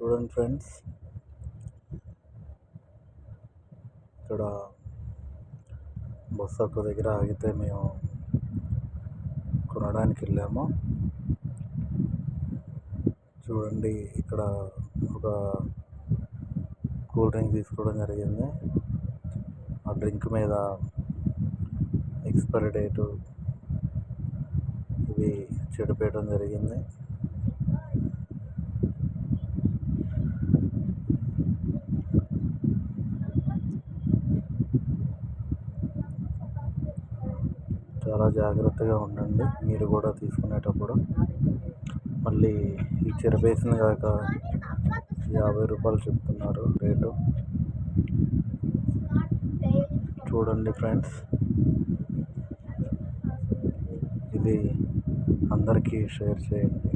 చూడండి ఫ్రెండ్స్, ఇక్కడ బస్సు ఒక దగ్గర ఆగితే మేము కొనడానికి వెళ్ళాము. చూడండి, ఇక్కడ ఒక కూల్ డ్రింక్ తీసుకోవడం జరిగింది. ఆ డ్రింక్ మీద ఎక్స్పైరీ డేటు ఇవి చెడిపోయడం జరిగింది. చాలా జాగ్రత్తగా ఉండండి మీరు కూడా తీసుకునేటప్పుడు. మళ్ళీ ఈ చెరిపేసింది కాక 50 రూపాయలు చెప్తున్నారు రేటు. చూడండి ఫ్రెండ్స్, ఇది అందరికీ షేర్ చేయండి.